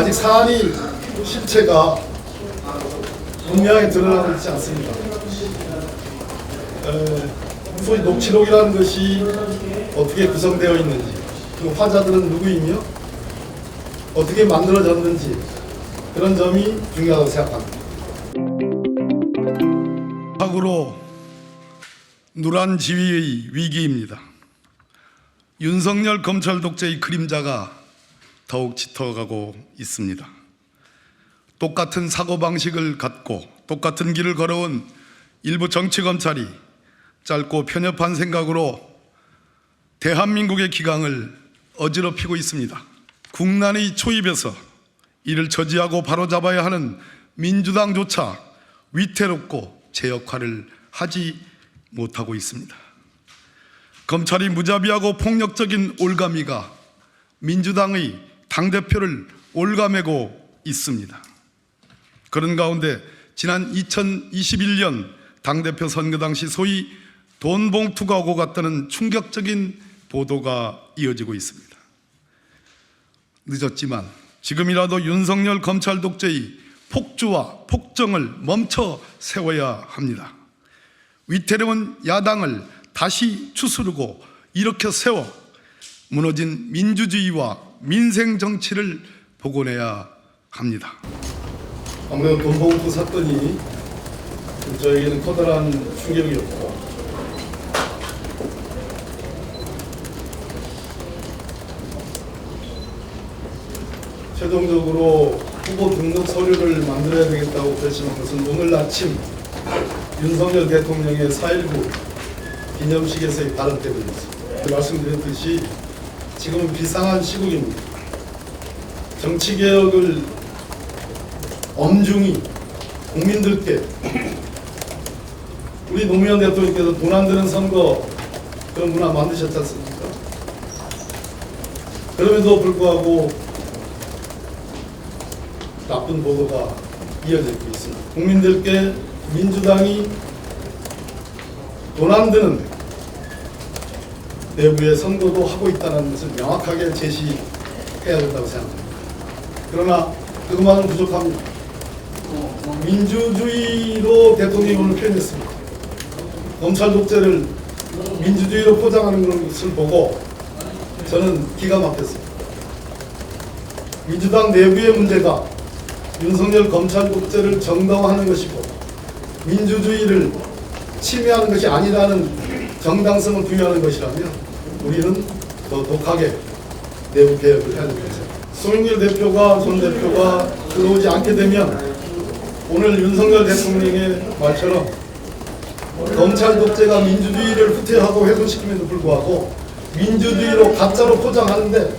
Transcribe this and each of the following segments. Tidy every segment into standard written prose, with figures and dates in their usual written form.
아직 사안이 실체가 분명히 드러나고 있지 않습니다. 소위 녹취록이라는 것이 어떻게 구성되어 있는지, 그 화자들은 누구이며 어떻게 만들어졌는지 그런 점이 중요하다고 생각합니다. 하고로 누란 지위의 위기입니다. 윤석열 검찰 독재의 그림자가 더욱 짙어가고 있습니다. 똑같은 사고방식을 갖고 똑같은 길을 걸어온 일부 정치검찰이 짧고 편협한 생각으로 대한민국의 기강을 어지럽히고 있습니다. 국난의 초입에서 이를 저지하고 바로잡아야 하는 민주당조차 위태롭고 제 역할을 하지 못하고 있습니다. 검찰이 무자비하고 폭력적인 올가미가 민주당의 당대표를 올가매고 있습니다. 그런 가운데 지난 2021년 당대표 선거 당시 소위 돈 봉투가 오고 갔다는 충격적인 보도가 이어지고 있습니다. 늦었지만 지금이라도 윤석열 검찰 독재의 폭주와 폭정을 멈춰 세워야 합니다. 위태로운 야당을 다시 추스르고 일으켜 세워 무너진 민주주의와 민생 정치를 복원해야 합니다. 아무래도 돈봉투 사건이 저에게는 커다란 충격이었고, 최종적으로 후보 등록 서류를 만들어야 되겠다고 결심한 것은 오늘 아침 윤석열 대통령의 4.19 기념식에서의 발언 때문이었습니다. 말씀드렸듯이 지금은 비상한 시국입니다. 정치개혁을 엄중히 국민들께, 우리 노무현 대통령께서 돈 안 드는 선거 그런 문화 만드셨지 않습니까? 그럼에도 불구하고 나쁜 보도가 이어지고 있습니다. 국민들께 민주당이 돈 안 드는 내부의 선거도 하고 있다는 것을 명확하게 제시해야 된다고 생각합니다. 그러나 그것만은 부족합니다. 민주주의로 대통령이 오늘 표현했습니다. 검찰 독재를 민주주의로 포장하는 것을 보고 저는 기가 막혔습니다. 민주당 내부의 문제가 윤석열 검찰 독재를 정당화하는 것이고 민주주의를 침해하는 것이 아니라는 정당성을 부여하는 것이라면 우리는 더 독하게 내부 개혁을 해야 됩니다. 송영길 대표가, 전 대표가 들어오지 않게 되면 오늘 윤석열 대통령의 말처럼 검찰 독재가 민주주의를 후퇴하고 훼손시킴에도 불구하고 민주주의로 가짜로 포장하는데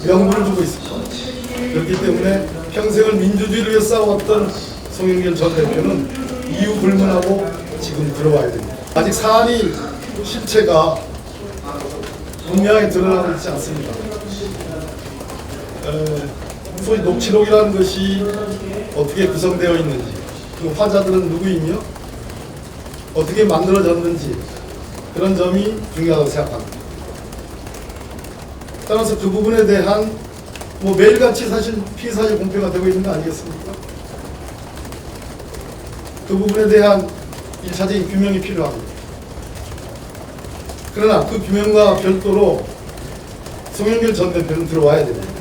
명분을 주고 있습니다. 그렇기 때문에 평생을 민주주의를 위해 싸웠던 송영길 전 대표는 이유 불문하고 지금 들어와야 됩니다. 아직 사안이 실체가 분명히 드러나고 있지 않습니다. 소위 녹취록이라는 것이 어떻게 구성되어 있는지, 그 화자들은 누구이며 어떻게 만들어졌는지 그런 점이 중요하다고 생각합니다. 따라서 그 부분에 대한 매일같이 사실 피의사실 공표가 되고 있는 거 아니겠습니까? 그 부분에 대한 1차적인 규명이 필요합니다. 그러나 그 규명과 별도로 송영길 전 대표는 들어와야 됩니다.